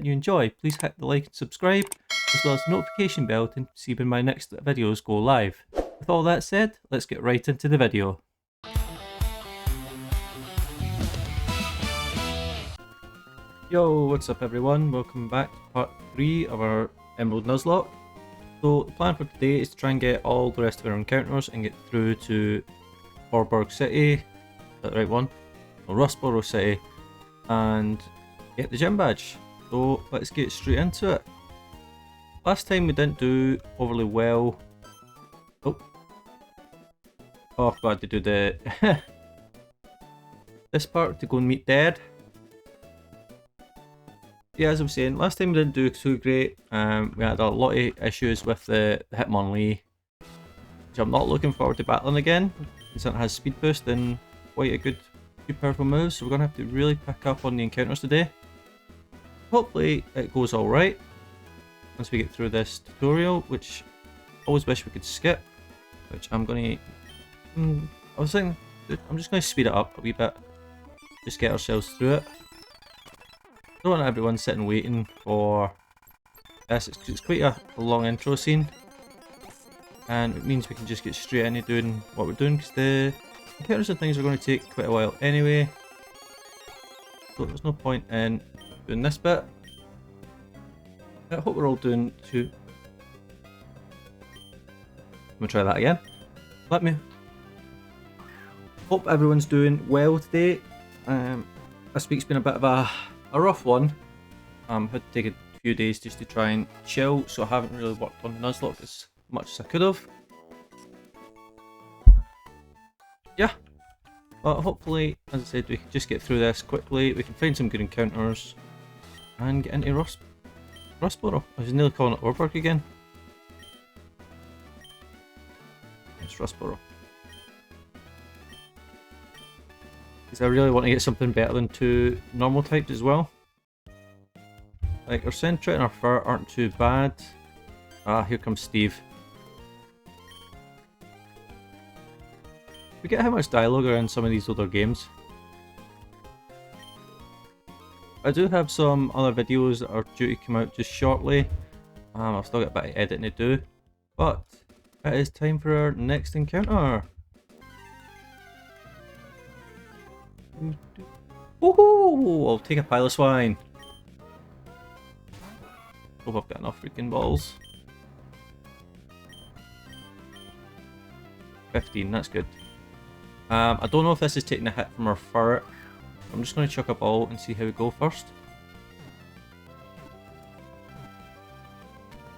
you enjoy, please hit the like and subscribe, as well as the notification bell to see when my next videos go live. With all that said, let's get right into the video. Yo, what's up everyone? Welcome back to part 3 of our Emerald Nuzlocke. So the plan for today is to try and get all the rest of our encounters and get through to Horburg City, is that the right one? Or Rustboro City, and get the gem badge. So let's get straight into it. Last time we didn't do overly well. Oh, I've got to do the this part to go and meet Dad. Yeah, as I was saying, last time we didn't do too great. We had a lot of issues with the Hitmonlee, which I'm not looking forward to battling again, since it has speed boost and quite a good few powerful moves. So we're gonna have to really pick up on the encounters today. Hopefully it goes alright once we get through this tutorial, which I always wish we could skip, which I'm gonna... I was thinking, I'm just gonna speed it up a wee bit, just get ourselves through it. I don't want everyone sitting waiting for this. It's quite a long intro scene, and it means we can just get straight into doing what we're doing, because the encounters and things are going to take quite a while anyway, so there's no point in doing this bit. I hope we're all doing too. I'm gonna try that again. Let me. Hope everyone's doing well today. This week's been a bit of a rough one. Had to take a few days just to try and chill, so I haven't really worked on Nuzlocke as much as I could have. Yeah, but hopefully, as I said, we can just get through this quickly. We can find some good encounters and get into Rustboro. I was nearly calling it Horburg again. It's Rustboro. Because I really want to get something better than 2 normal types as well. Like, our Sentret and our Fur aren't too bad. Ah, here comes Steve. Forget how much dialogue are in some of these older games. I do have some other videos that are due to come out just shortly. I've still got a bit of editing to do. But it is time for our next encounter. Woohoo! I'll take a pile of swine. Hope I've got enough freaking balls. 15, that's good. I don't know if this is taking a hit from our fur. I'm just going to chuck a ball and see how we go first.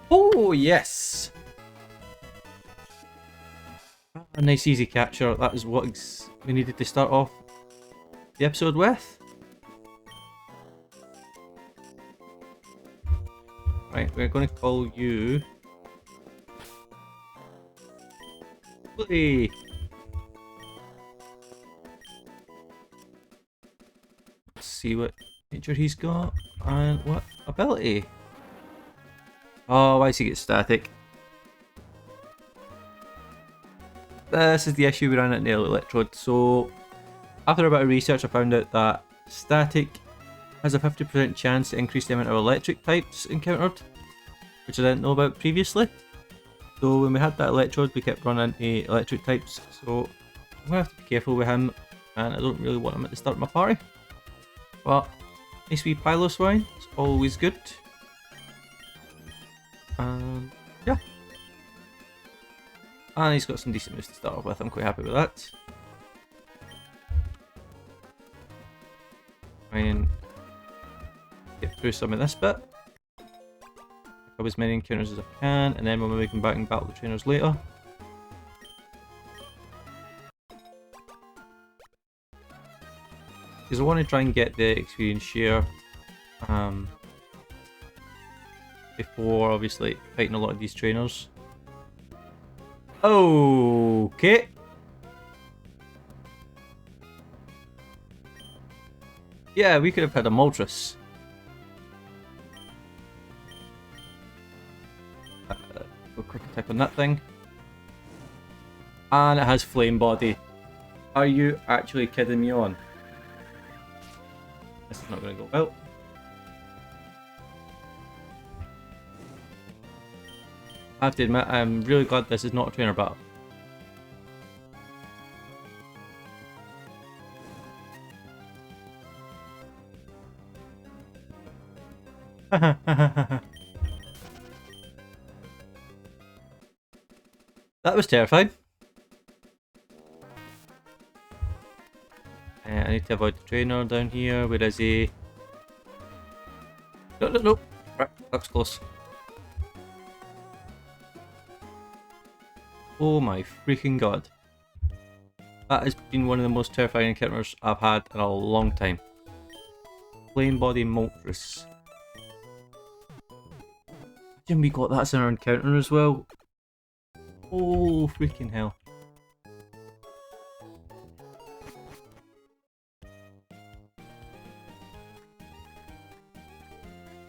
Oh, yes! A nice easy capture. That is what we needed to start off the episode with. Right, we're going to call you... Woody! Let's see what nature he's got and what ability. Oh, why does he get static? This is the issue we ran at the electrode. So after a bit of research, I found out that static has a 50% chance to increase the amount of electric types encountered, which I didn't know about previously. So when we had that electrode, we kept running into electric types, so I'm going to have to be careful with him, and I don't really want him at the start of my party. But nice wee pile of swine, it's always good. Yeah. And he's got some decent moves to start off with, I'm quite happy with that. Try and get through some of this bit. Pick up as many encounters as I can, and then we'll maybe come back and battle the trainers later. Because I want to try and get the experience share before obviously fighting a lot of these trainers. Okay. Yeah, we could have had a Moltres. Go quick attack on that thing. And it has Flame Body. Are you actually kidding me on? This is not going to go well. I have to admit, I'm really glad this is not a trainer battle. That was terrifying. I need to avoid the trainer down here. Where is he? No, no, no. Right, that's close. Oh my freaking god. That has been one of the most terrifying encounters I've had in a long time. Flame body Moltres. Imagine we got that as our encounter as well. Oh freaking hell.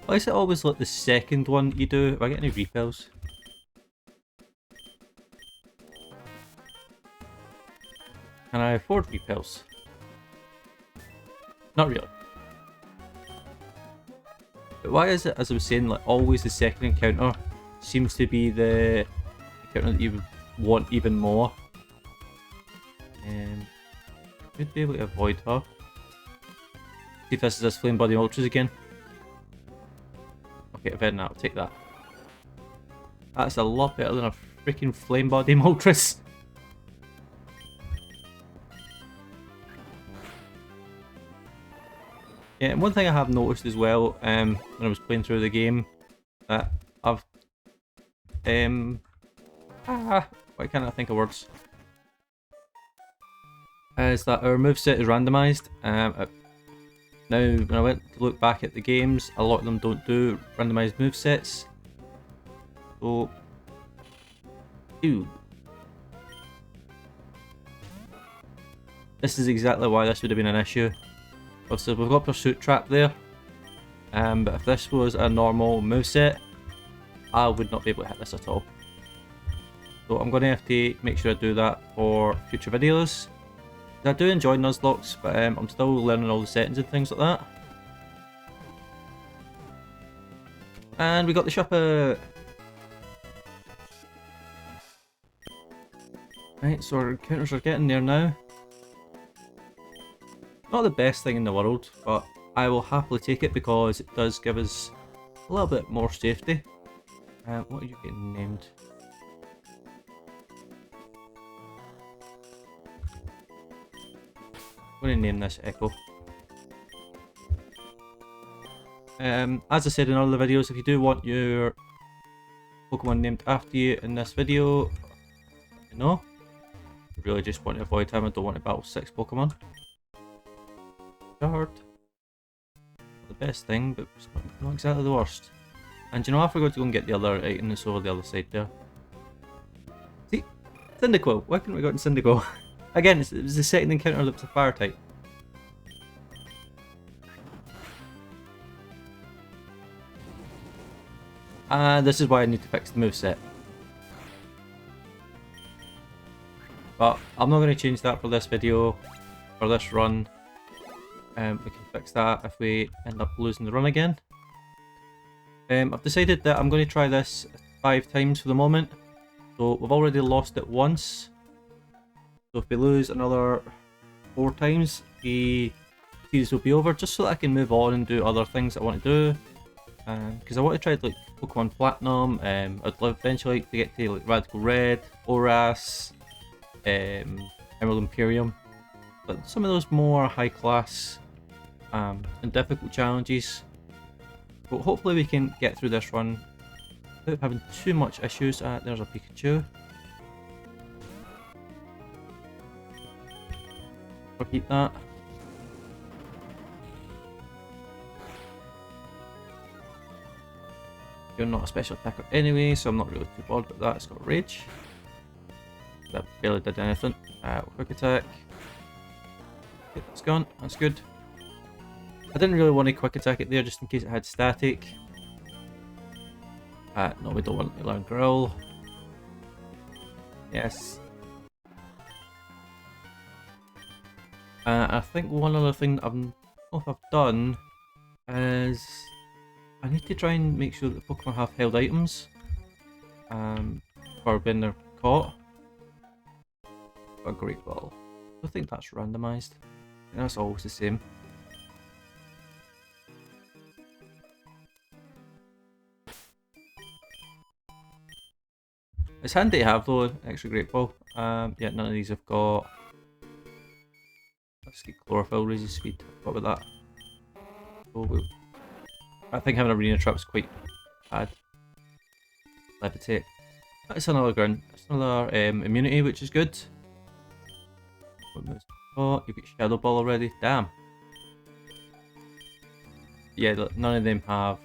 Why is it always like the second one you do? Have I got any repels? Can I afford repels? Not really. But why is it, as I was saying, like always the second encounter seems to be the encounter that you want even more? Should be able to avoid her. See if this is this Flame Body Ultras again. Okay, I've had that, I'll take that. That's a lot better than a freaking Flame Body Moltres. Yeah, and one thing I have noticed as well, when I was playing through the game, that I've why can't I think of words? Is that our moveset is randomised. Now, when I went to look back at the games, a lot of them don't do randomised movesets. So, ew. This is exactly why this would have been an issue. Obviously, we've got Pursuit Trap there, but if this was a normal moveset, I would not be able to hit this at all. So I'm going to have to make sure I do that for future videos. I do enjoy Nuzlocks, but I'm still learning all the settings and things like that. And we got the shopper. Right, so our encounters are getting there now. Not the best thing in the world, but I will happily take it because it does give us a little bit more safety. What are you getting named? I'm going to name this Echo. As I said in other videos, if you do want your Pokemon named after you in this video, you know, I really just want to avoid him. I don't want to battle 6 Pokemon. Not the best thing, but it's not exactly the worst. And you know, I forgot to go and get the other item that's over the other side there. See? Cyndaquil! Why couldn't we got in Cyndaquil? Again, it was the second encounter that was a fire type. And this is why I need to fix the moveset. But I'm not going to change that for this video, for this run. We can fix that if we end up losing the run again. I've decided that I'm going to try this 5 times for the moment. So we've already lost it once. So if we lose another 4 times, the series will be over, just so that I can move on and do other things I want to do. Because I want to try like Pokemon Platinum. I'd eventually like to get to like Radical Red, Oras, Emerald Imperium. But some of those more high class and difficult challenges. But hopefully we can get through this run without having too much issues. There's a Pikachu. Repeat that. You're not a special attacker anyway, so I'm not really too bothered about that. It's got Rage. That barely did anything. Quick attack. Okay, that's gone. That's good. I didn't really want to quick attack it there just in case it had static. No, we don't want to learn Growl. Yes. I think one other thing that I don't know if I've done is I need to try and make sure that the Pokemon have held items. for when they're caught. A great ball. I don't think that's randomised. That's always the same. It's handy to have though, extra great ball. Yeah, none of these have got. Let's get chlorophyll raises speed. What about that? Oh, I think having arena trap's quite bad. Levitate. That's another ground. That's another immunity, which is good. Oh, you've got Shadow Ball already. Damn. Yeah, look, none of them have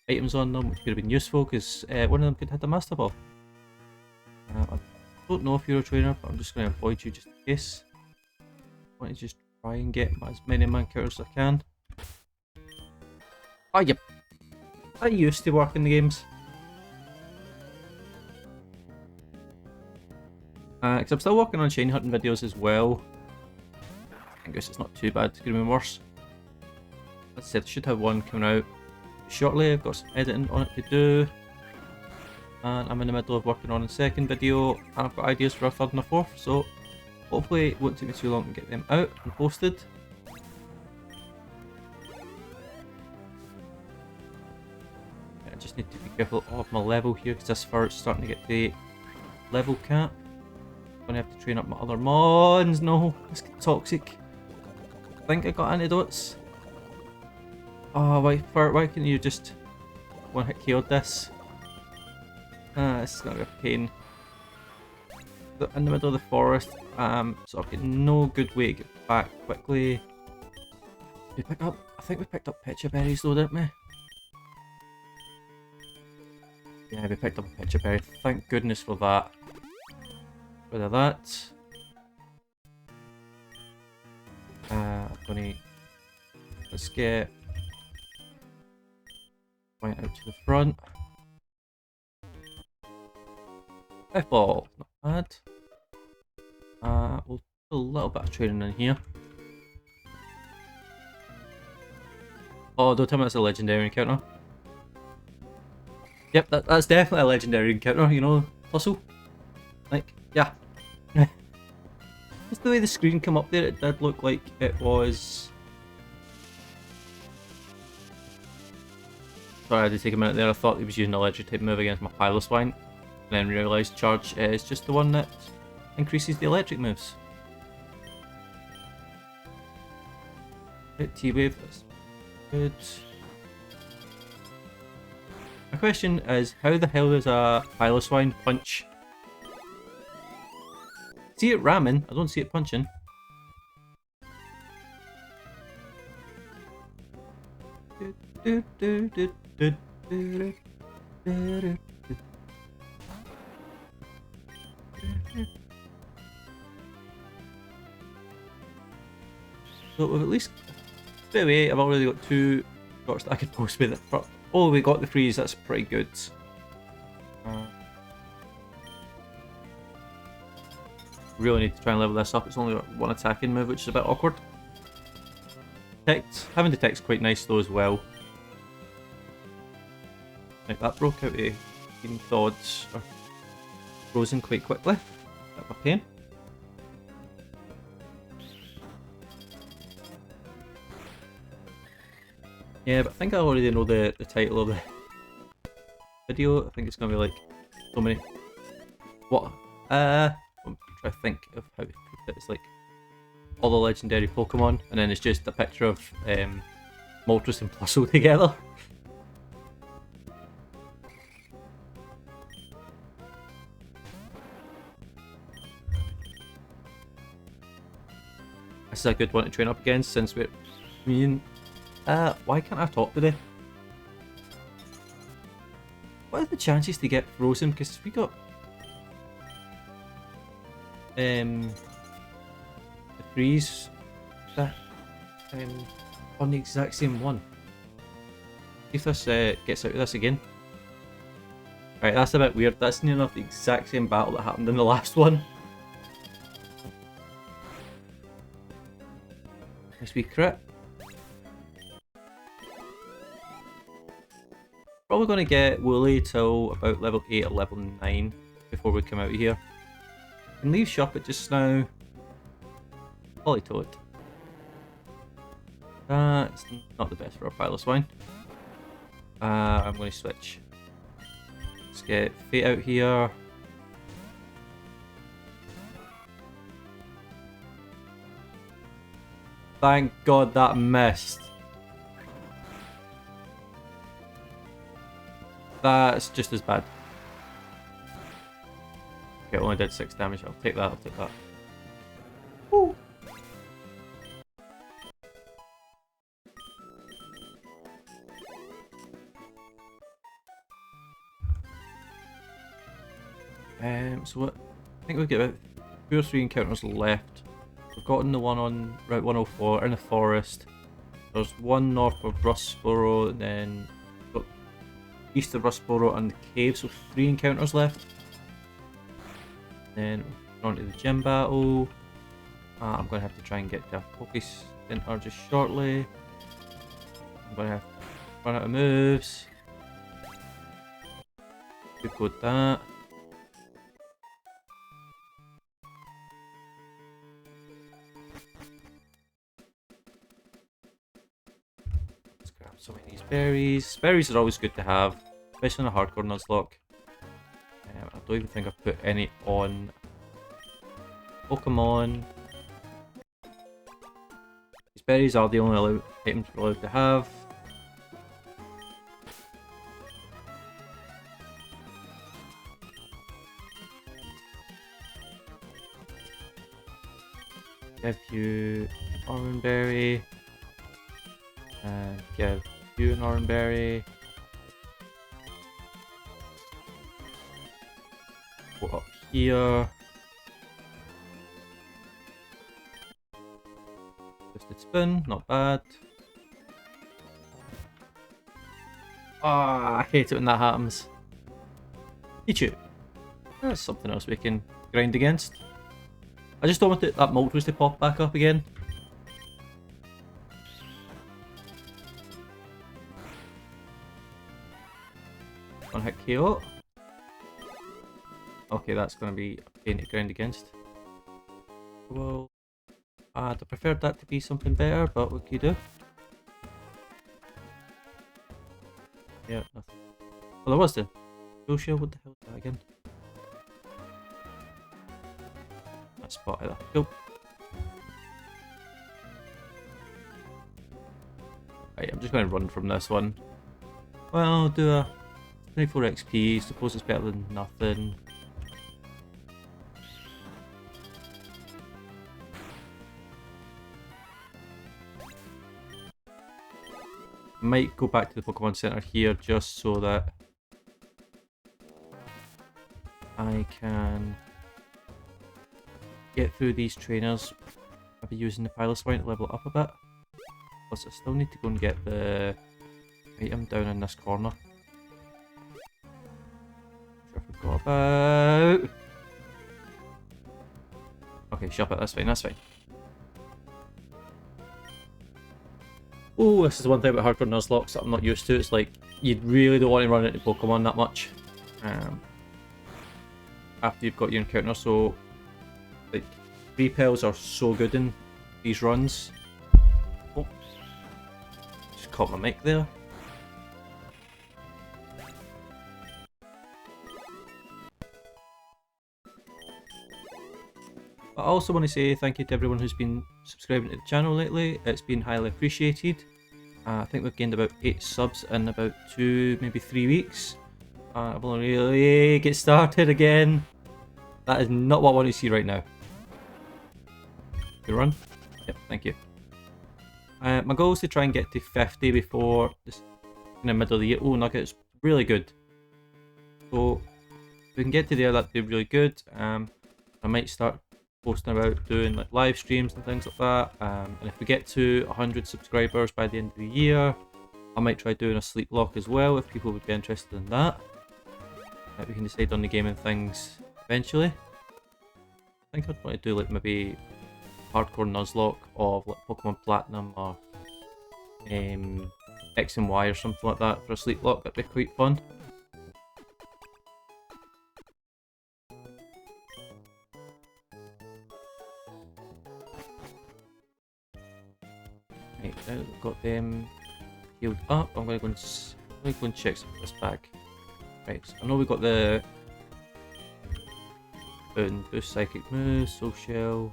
items on them, which could have been useful because one of them could hit the Master Ball. I don't know if you're a trainer, but I'm just going to avoid you just in case. I want to just try and get as many man characters as I can. Oh, yep. I used to work in the games. Because I'm still working on shiny hunting videos as well. I guess it's not too bad, it could have been worse. As I said, I should have one coming out shortly. I've got some editing on it to do. And I'm in the middle of working on a second video. And I've got ideas for a third and a fourth, so hopefully it won't take me too long to get them out and posted. I just need to be careful of my level here because this first's starting to get the level cap. I'm gonna have to train up my other mons. No, it's toxic. I think I got antidotes. Oh, why can't you just one hit killed this? This is gonna be a pain. In the middle of the forest, so I've got no good way to get back quickly. Did we pick up? I think we picked up pitcher berries though, didn't we? Yeah, we picked up a pitcher berry. Thank goodness for that. Rid of that. Let's get point out to the front. F-ball, not bad. We'll do a little bit of training in here. Oh, don't tell me that's a legendary encounter. Yep, that's definitely a legendary encounter, you know, Tussle. Like, yeah. Just the way the screen came up there, it did look like it was... Sorry, I had to take a minute there. I thought he was using a legendary type move against my Piloswine. And then realised charge is just the one that increases the electric moves. Hit T-Wave, that's good. My question is, how the hell does a Piloswine punch? See it ramming, I don't see it punching. So we've at least, straight away, I've already got 2 shots that I could post with it. Oh, we got the freeze, that's pretty good. Really need to try and level this up. It's only got 1 attacking move, which is a bit awkward. Detect, having detect's quite nice though as well. Like that broke out of being thawed or frozen quite quickly. Bit of a pain. Yeah, but I think I already know the title of the video. I think it's gonna be like so many. What? I'm trying to think of how to put it. It's like all the legendary Pokemon, and then it's just a picture of Moltres and Plusle together. This is a good one to train up against since we're. Why can't I talk today? What are the chances to get frozen? Because we got the freeze that on the exact same one. See if this gets out of this again. Right, that's a bit weird. That's near enough the exact same battle that happened in the last one. Nice wee crit. Probably going to get Wooly till about level 8 or level 9 before we come out of here. Can leave shop it just now. Polytoad. That's not the best for our pile of swine. I'm going to switch. Let's get Fate out here. Thank God that missed. That's just as bad. Okay, it only did 6 damage. I'll take that, I'll take that. Woo! So what? I think we've got about 2 or 3 encounters left. We've gotten the one on Route 104 in the forest. There's one north of Rustboro, and then east of Rustboro and the cave, so 3 encounters left. Then we're on to the gym battle. I'm going to have to try and get to a focus center just shortly. I'm going to have to run out of moves. Good code that. Let's grab some of these berries. Berries are always good to have, especially in a hardcore Nuzlocke. I don't even think I've put any on Pokemon. These berries are the only items we're allowed to have. Give you an orange berry. And give you an orange berry. Go up here. Twisted spin, not bad. Ah, I hate it when that happens. Pichu. That's something else we can grind against. I just don't want that Moltres to pop back up again. Gonna hit KO. Okay, that's gonna be a pain to grind against. Well, I'd have preferred that to be something better, but what can you do? Yeah, nothing. Well, there was the Full Shield. What the hell is that again? That spot either. Go. Right, I'm just going to run from this one. Well, do a 24 XP. Suppose it's better than nothing. Might go back to the Pokemon Center here just so that I can get through these trainers. I'll be using the Piloswine to level up a bit. Plus I still need to go and get the item down in this corner. Sure I forgot about. Okay, shop it, that's fine, that's fine. Oh, this is the one thing about hardcore Nuzlocke that I'm not used to. It's like, you really don't want to run into Pokemon that much. After you've got your encounter, so like, repels are so good in these runs. Oh, just caught my mic there. I also want to say thank you to everyone who's been subscribing to the channel lately. It's been highly appreciated. I think we've gained about 8 subs in about 2, maybe 3 weeks. I've only really get started again. That is not what I want to see right now. Good run? Yep, thank you. My goal is to try and get to 50 before this in the middle of the year. Oh, Nugget's really good. So if we can get to there, that'd be really good. I might start posting about doing like live streams and things like that. And if we get to 100 subscribers by the end of the year, I might try doing a sleep lock as well if people would be interested in that. We can decide on the gaming things eventually. I think I'd want to do like maybe hardcore Nuzlocke of like Pokemon Platinum or X and Y or something like that for a sleep lock. That'd be quite fun. Right, now that we've got them healed up, I'm going to go and check this bag. Right, so I know we got the boost psychic moves, soul shell.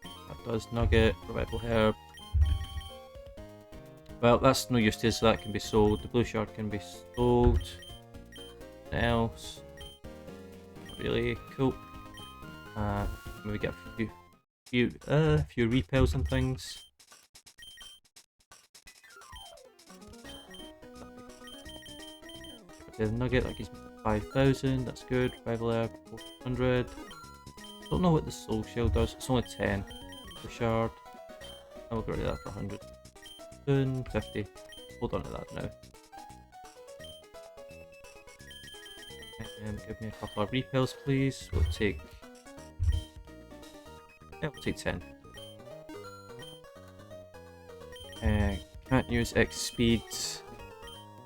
That does nugget, revival herb. Well, that's no use to us, so that can be sold. The blue shard can be sold. Nothing else. Not really cool. Maybe get a few repels and things. The nugget that gives me 5,000. That's good. Revival herb 400. Don't know what the soul shell does. It's only 10. The shard. I will get rid of that for 100. 50. Hold on to that now. Give me a couple of repels, please. We'll take. Yeah, we'll take 10. Can't use X speed.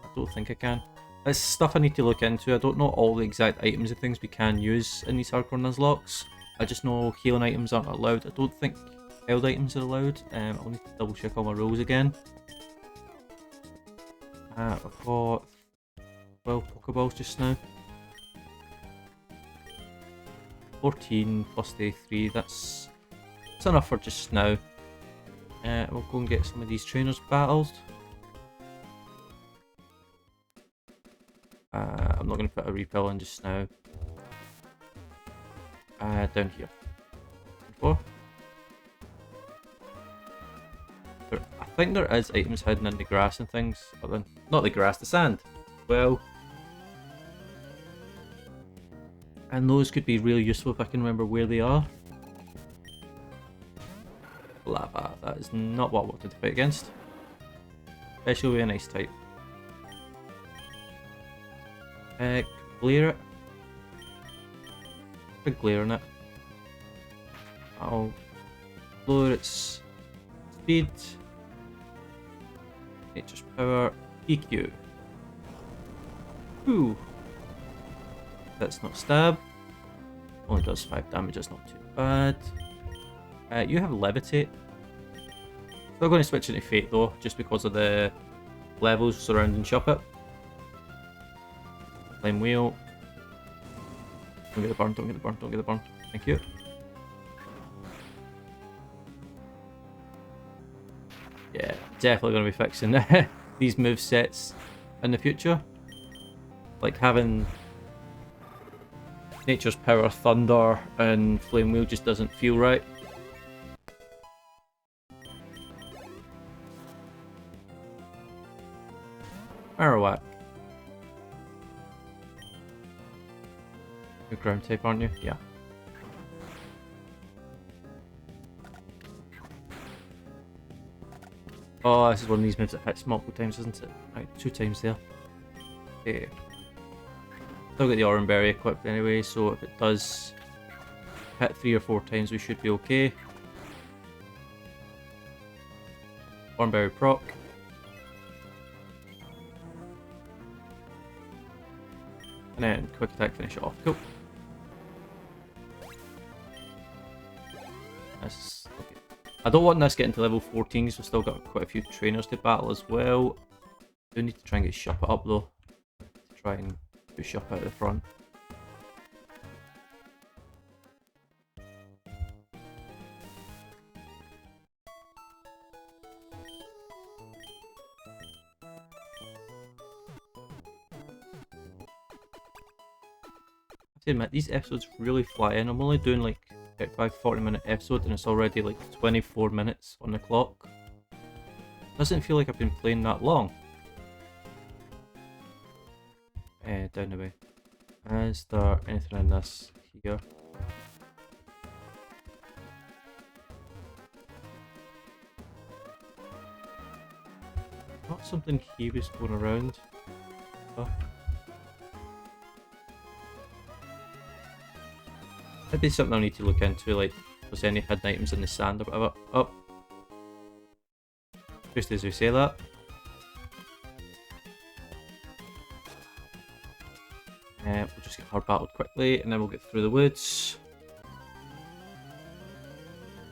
I don't think I can. It's stuff I need to look into. I don't know all the exact items and things we can use in these hardcore Nuzlocks. I just know healing items aren't allowed. I don't think held items are allowed. I'll need to double check all my rules again. I've got 12 Pokeballs just now. 14 plus day 3, that's enough for just now. We'll go and get some of these trainers battled. I'm not going to put a repel in just now. Down here. Before. I think there is items hidden in the grass and things. Not the grass, the sand. Well. And those could be really useful if I can remember where they are. Lava. That is not what I wanted to fight against. Especially with an ice type. Glare it. Big glare in it. I'll lower its speed. Nature's power. PQ. Ooh. That's not stab. Only does 5 damage, that's not too bad. You have levitate. Still going to switch into fate though, just because of the levels surrounding Shuppet. Flame wheel. Don't get the burn, don't get the burn, don't get the burn. Thank you. Yeah, definitely going to be fixing these move sets in the future. Like having Nature's Power, Thunder, and Flame Wheel just doesn't feel right. Marowak. You're ground type, aren't you? Yeah. Oh, this is one of these moves that hits multiple times, isn't it? Right, 2 times there. Okay. Still got the Oran Berry equipped anyway, so if it does hit 3 or 4 times, we should be okay. Oran Berry proc. And then quick attack, finish it off. Cool. That's okay. I don't want this getting to level 14 because we've still got quite a few trainers to battle as well. Do need to try and get Shuppet up though. To try and push up out the front. I admit, these episodes really fly in. I'm only doing like 35-40 minute episode and it's already like 24 minutes on the clock. Doesn't feel like I've been playing that long. Down the way. Is there anything in this here? Not something he was going around. Oh. Maybe something I need to look into, like if there's any hidden items in the sand or whatever. Oh. Just as we say that. We'll just get hard battled quickly, and then we'll get through the woods.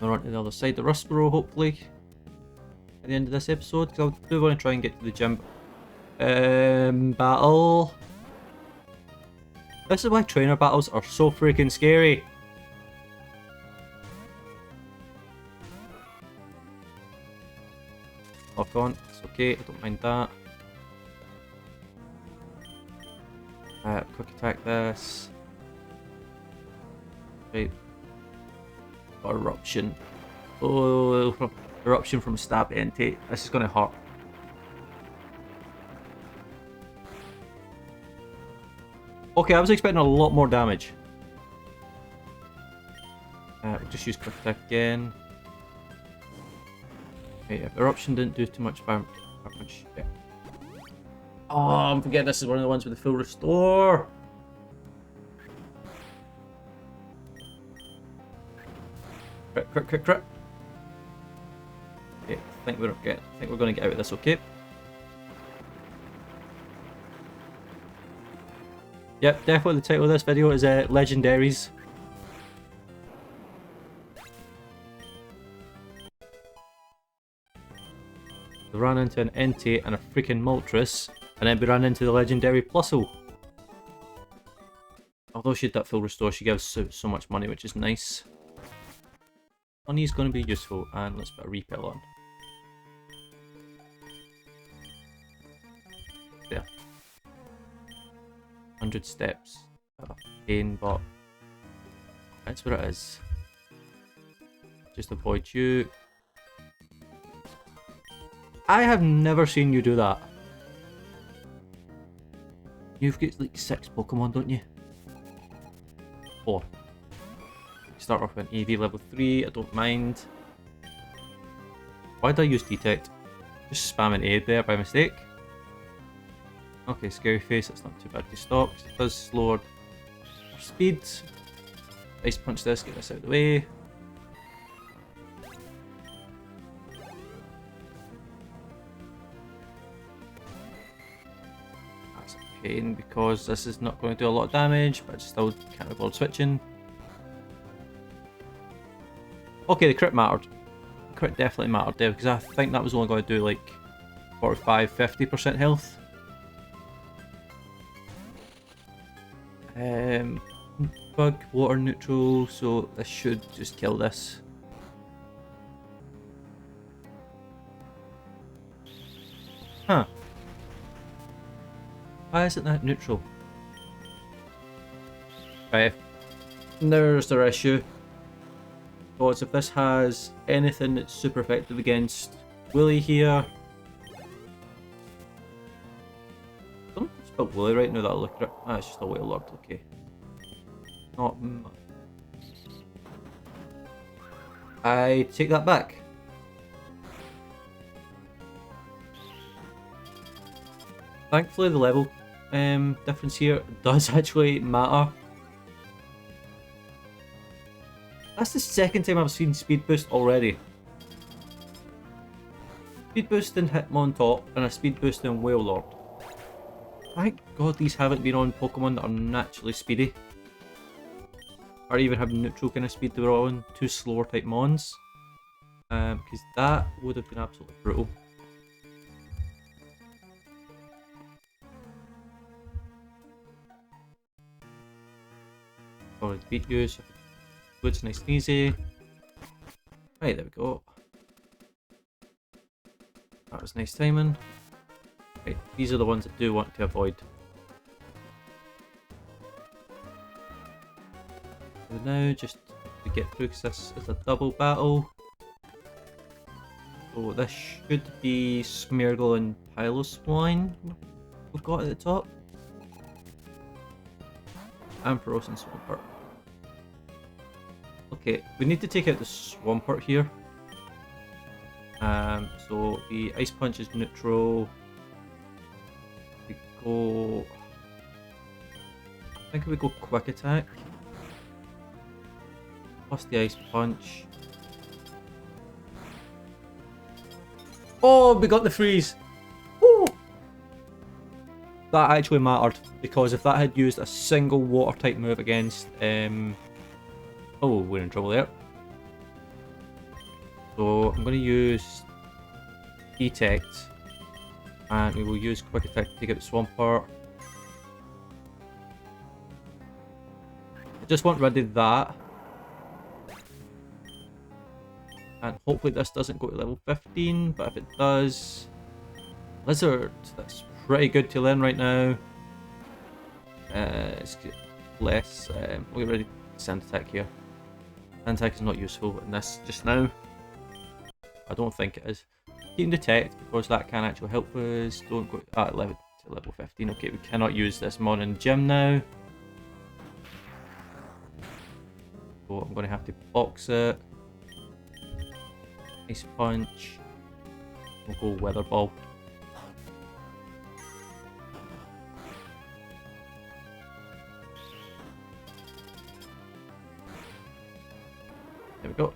We're on to the other side of Rustboro, hopefully, at the end of this episode, because I do want to try and get to the gym. Battle. This is why trainer battles are so freaking scary. Lock on, it's okay, I don't mind that. Quick attack this. Right. Got eruption. Oh, eruption from stab entity. This is gonna hurt. Okay, I was expecting a lot more damage. We'll just use quick attack again. Okay, eruption didn't do too much damage. Yeah. Oh, I'm forgetting this is one of the ones with the full restore. Crit, crit, crit, crit. Okay, I think we're going to get out of this. Okay. Yep, definitely the title of this video is Legendaries. We ran into an Entei and a freaking Moltres, and then we ran into the Legendary Plusle. Although she had that full restore, she gives so much money, which is nice. Money is going to be useful, and let's put a repel on. There. 100 steps. Pain, but that's what it is. Just avoid you. I have never seen you do that. You've got like 6 Pokemon, don't you? 4. Start off with an EV level 3, I don't mind. Why did I use Detect? Just spam an A there by mistake. Okay, Scary Face, that's not too bad to stop. It does slow our speed. Ice Punch this, get this out of the way. That's a pain because this is not going to do a lot of damage, but I still can't avoid switching. Okay, the crit mattered. The crit definitely mattered there because I think that was only going to do like 45-50% health. Bug, water neutral, so this should just kill this. Huh. Why isn't that neutral? Right, there's their issue. Because if this has anything that's super effective against Willy here. I don't spell Willy right now that I look at it. Ah, it's just a Wailord, okay. Not much. I take that back. Thankfully the level difference here does actually matter. That's the second time I've seen Speed Boost already. Speed Boost in Hitmontop and a Speed Boost in Wailord. Thank God these haven't been on Pokemon that are naturally speedy. Or even have neutral kind of speed. They were all on 2 slower type Mons. Because that would have been absolutely brutal. Already beat you, so wood's nice and easy. Right, there we go. That was nice timing. Right, these are the ones I do want to avoid. So now, just to get through, because this is a double battle. So this should be Smeargle and Piloswine we've got at the top. And Frozen Swampert. Okay, we need to take out the Swampert here. So the Ice Punch is neutral. We go... I think we go Quick Attack. Plus the Ice Punch. Oh, we got the freeze! Woo! that actually mattered, because if that had used a single water type move against oh, we're in trouble there. So I'm going to use Detect, and we will use Quick Attack to take out the Swampert. I just want rid of that. And hopefully this doesn't go to level 15, but if it does... Lizard, that's pretty good to learn right now. It's less... we'll get rid of Sand Attack here. Sand Attack is not useful in this just now. I don't think it is. Keep Detect, because that can actually help us. Don't go at level 15. Okay, we cannot use this mod in gym now. So I'm going to have to box it. Ice Punch. We'll go Weather Ball. There we go.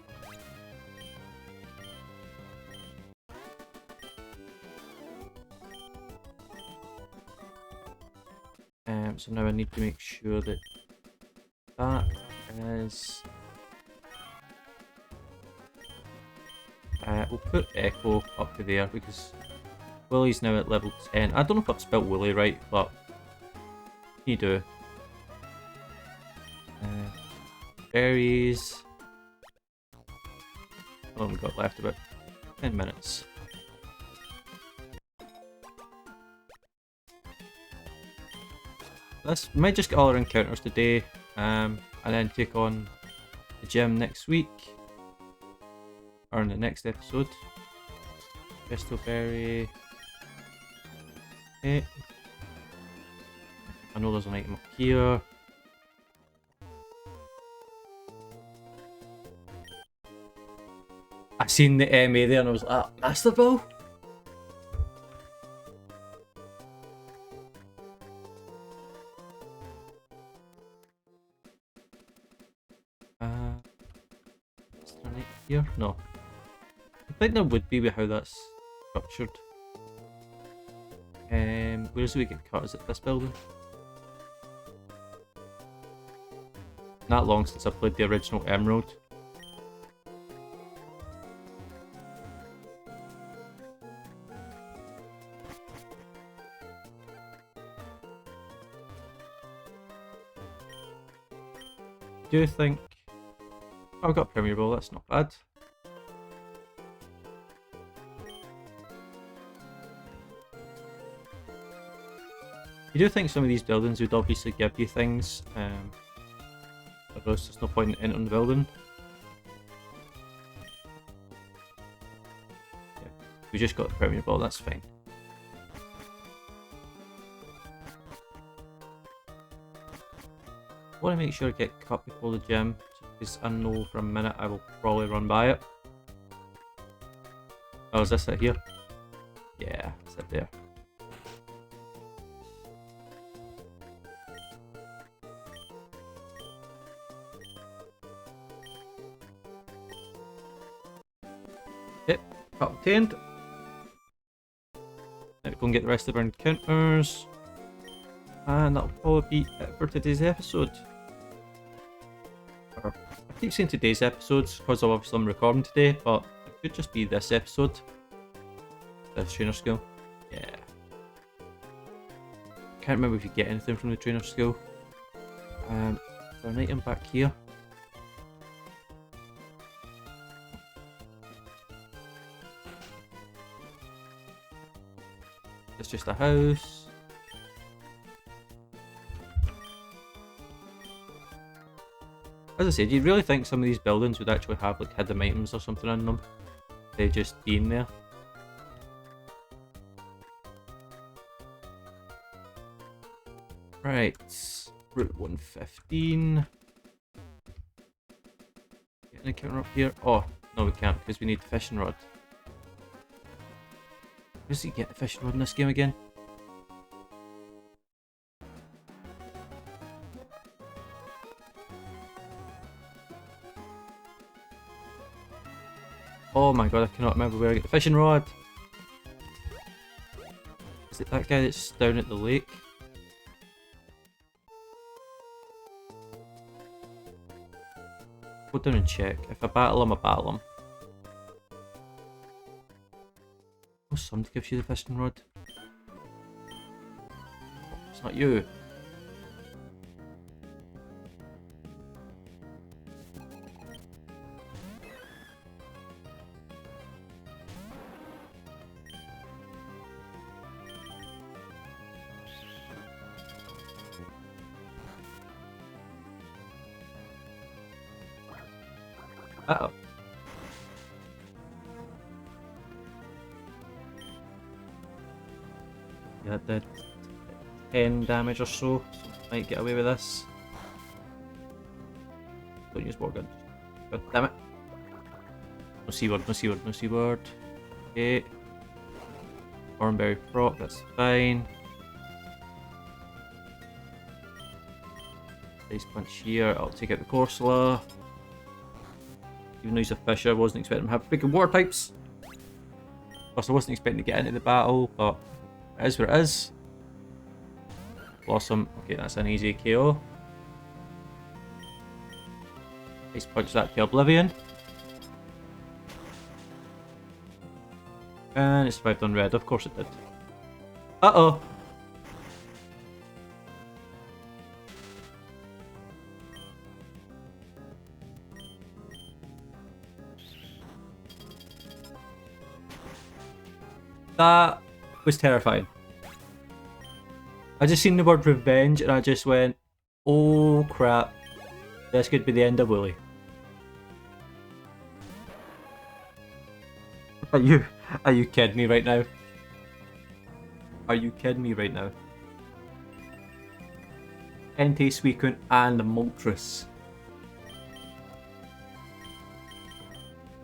So now I need to make sure that that is... we'll put Echo up to there because Willie's now at level 10. I don't know if I've spelled Willie right, but you do. Berries. How long we got left? About 10 minutes. This might just get all our encounters today, and then take on the gym next week, or in the next episode. Crystalberry. Okay. I know there's an item up here. I seen the MA there and I was like, Master Ball? Is there an item here? No. I think there would be with how that's structured. Where's we get cut? Is it this building? Not long since I played the original Emerald. Do you think... Oh, I've got a Premier Ball, that's not bad. You do think some of these buildings would obviously give you things, otherwise there's no point in entering the building. Yeah, we just got the Premier Ball, that's fine. I want to make sure I get cut before the gym, because I know for a minute I will probably run by it. Oh, is this it here? Yeah, it's it there. Yep, cut obtained. Now go and get the rest of our encounters. And that'll probably be it for today's episode. Or, I keep saying today's episodes because obviously I'm recording today, but it could just be this episode. This trainer skill. Yeah. Can't remember if you get anything from the trainer skill. Is there an item back here? It's just a house. As I said, you'd really think some of these buildings would actually have like hidden items or something in them. They just being there. Right, Route 115. Get an encounter up here. Oh, no we can't because we need the fishing rod. Where does he get the fishing rod in this game again? Oh my god, I cannot remember where I get the fishing rod. Is it that guy that's down at the lake? go down and check. If I battle him, I battle him. Oh, somebody gives you the fishing rod. It's not you. Uh-oh. Yeah, that did 10 damage or so. Might get away with this. Don't use more guns. God damn it. No C word, no C word, no C word. Okay. Thornberry proc, that's fine. Ice punch here, I'll take out the Corsola. Even though he's a fisher, I wasn't expecting him to have freaking water types. Plus, I wasn't expecting to get into the battle, but it is what it is. Blossom, okay, that's an easy KO. Ice punch that to oblivion. And it survived on red, of course it did. Uh-oh! That was terrifying. I just seen the word revenge and I just went, oh crap, this could be the end of Willy. Are you kidding me right now? Are you kidding me right now? Entei, Suicune and Moltres.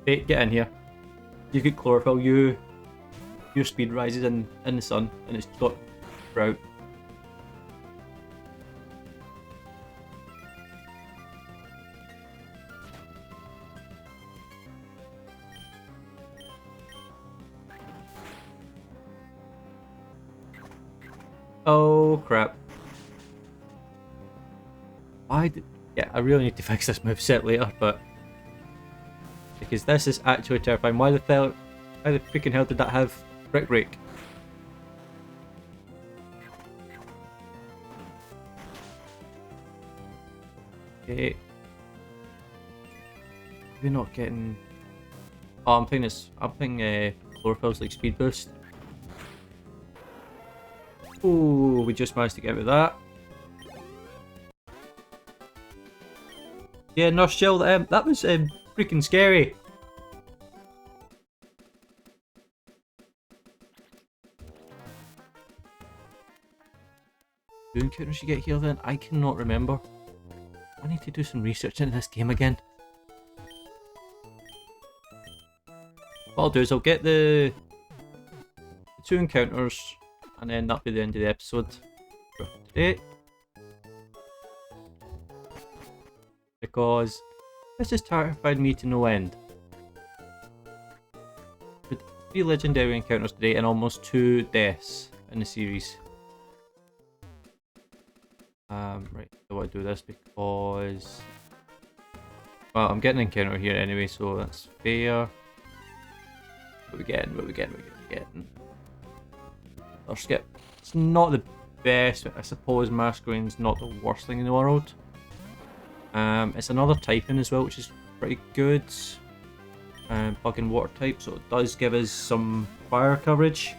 Hey, get in here. You get chlorophyll, your speed rises in the sun and it's got sprout. Oh crap. Yeah, I really need to fix this moveset later, but because this is actually terrifying. Why the freaking hell did that have Brick Break? Okay. We're not getting. Oh, I'm thinking Chlorophyll's like speed boost. Ooh, we just managed to get rid of that. Yeah, Nurse Jill, that was freaking scary. Do encounters you get here then? I cannot remember. I need to do some research into this game again. What I'll do is I'll get the 2 encounters and then that'll be the end of the episode for today. Because this has terrified me to no end. With 3 legendary encounters today and almost 2 deaths in the series. Right, so I do this because... Well, I'm getting an encounter here anyway, so that's fair. What we getting? Or skip. It's not the best, but I suppose Masquerade's not the worst thing in the world. It's another typing as well, which is pretty good. Bug and water type, so it does give us some fire coverage.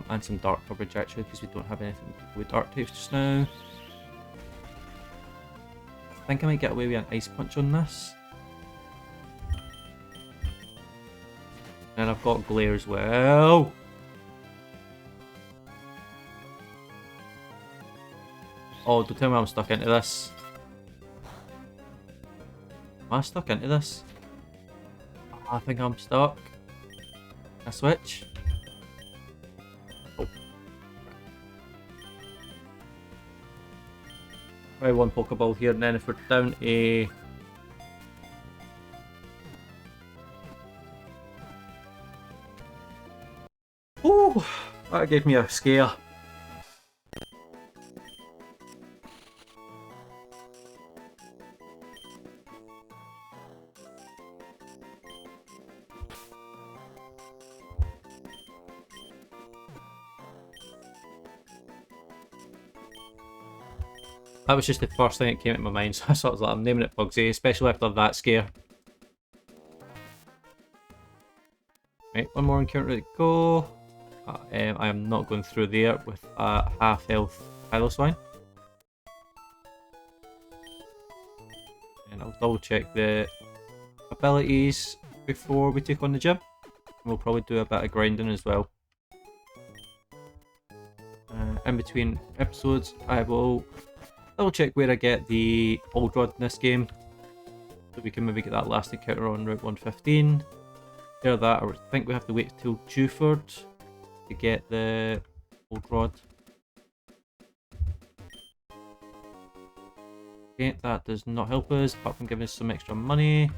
And some dark coverage actually, because we don't have anything with dark types just now. I think I might get away with an ice punch on this. And I've got Galore as well. Oh, don't tell me I'm stuck into this. Am I stuck into this? I think I'm stuck. Can I switch? Oh. Try one Pokeball here, and then if we're down a... Ooh, that gave me a scare. That was just the first thing that came into my mind, so I sort of was like, I'm naming it Bugsy, especially after that scare. Right, one more encounter to go. I am not going through there with a half health Swine. And I'll double check the abilities before we take on the gym. We'll probably do a bit of grinding as well. In between episodes, I will double check where I get the old rod in this game, so we can maybe get that last encounter on Route 115. After that, I think we have to wait till Dewford to get the old rod. Okay, that does not help us, apart from giving us some extra money.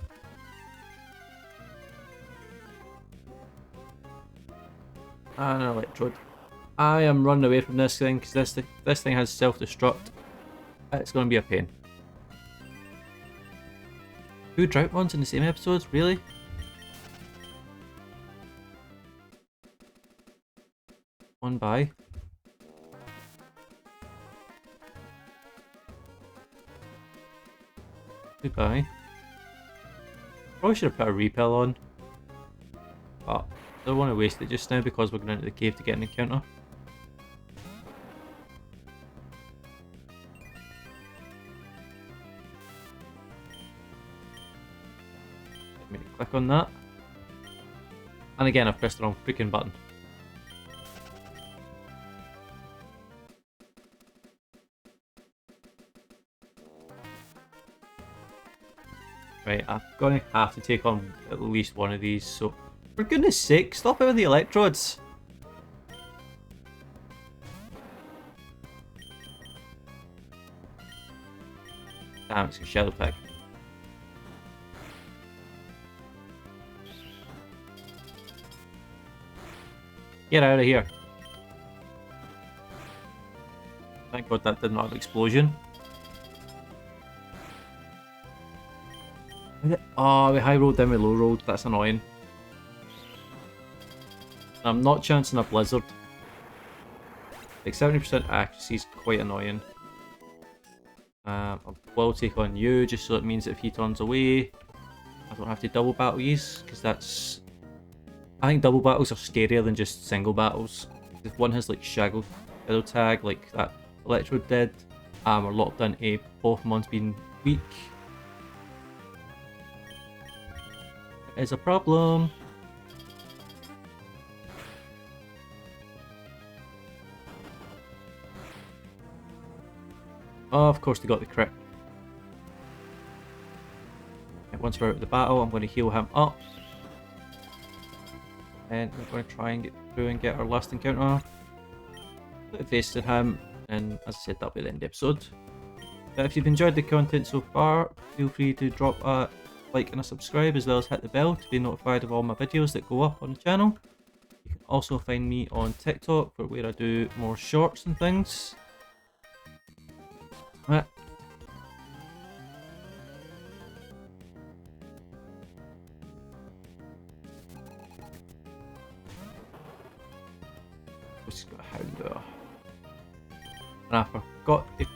And an electrode. I am running away from this thing because this thing has self-destruct. It's going to be a pain. 2 drought ones in the same episodes? Really? One by. Goodbye. Probably should have put a repel on. But I don't want to waste it just now because we're going into the cave to get an encounter. Let me click on that. And again, I've pressed the wrong freaking button. Right, I'm going to have to take on at least one of these, so for goodness sake, stop it with the electrodes! Damn, it's a shadow pick. Get out of here. Thank God that did not have an explosion. Oh, we high rolled, then we low rolled. That's annoying. I'm not chancing a blizzard. Like 70% accuracy is quite annoying. I will take on you just so it means that if he turns away, I don't have to double battle these, because that's... I think double battles are scarier than just single battles. If one has like shadow tag like that Electrode did, we're locked into both mons being weak. It is a problem. Oh, of course they got the crit. And once we're out of the battle, I'm going to heal him up. And we're going to try and get through and get our last encounter. Put a face to him, and as I said, that'll be the end of the episode. But if you've enjoyed the content so far, feel free to drop a like and a subscribe, as well as hit the bell to be notified of all my videos that go up on the channel. You can also find me on TikTok, for where I do more shorts and things. Right. Just got a hound there. And I forgot to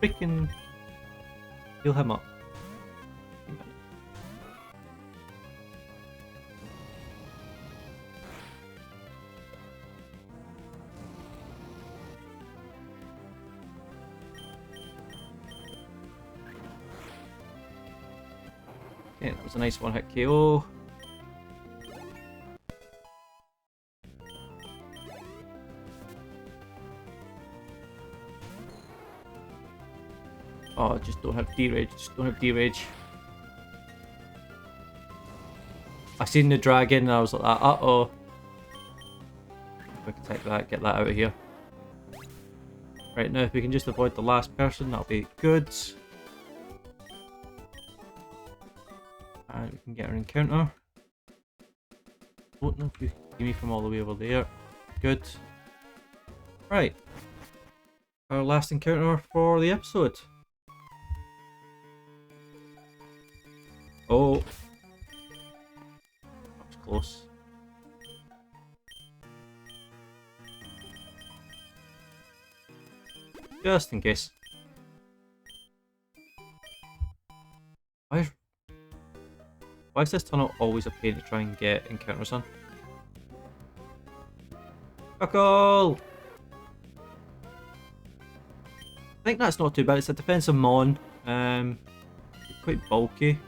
freaking heal him up. Okay, that was a nice one-hit KO. Oh, just don't have D-Rage, just don't have D-Rage. I seen the dragon and I was like, uh-oh. We can take that, get that out of here. Right, now if we can just avoid the last person, that'll be good. And we can get our encounter. Don't know if you can see me from all the way over there. Good. Right. Our last encounter for the episode. Oh. That was close. Just in case. Why is this tunnel always a pain to try and get encounters on? Buckle! I think that's not too bad. It's a defensive mon. Quite bulky.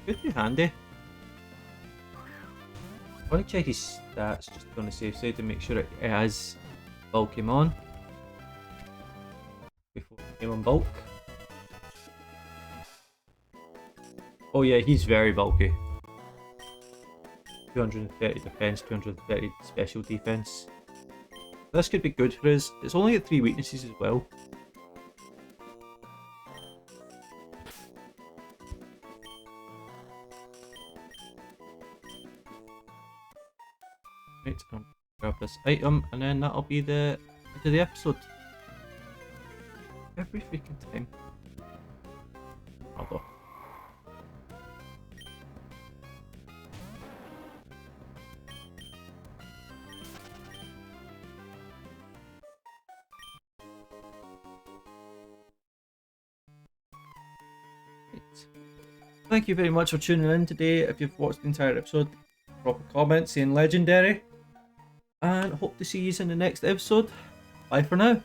Could be handy. I want to check his stats just on the safe side to make sure it has bulky mon before we name him bulk. Oh yeah, he's very bulky. 230 defense, 230 special defense. This could be good for us. It's only at 3 weaknesses as well. Right, I'll grab this item and then that'll be the end of the episode. Every freaking time. Although. Thank you very much for tuning in today. If you've watched the entire episode, drop a comment saying legendary. And hope to see you in the next episode. Bye for now.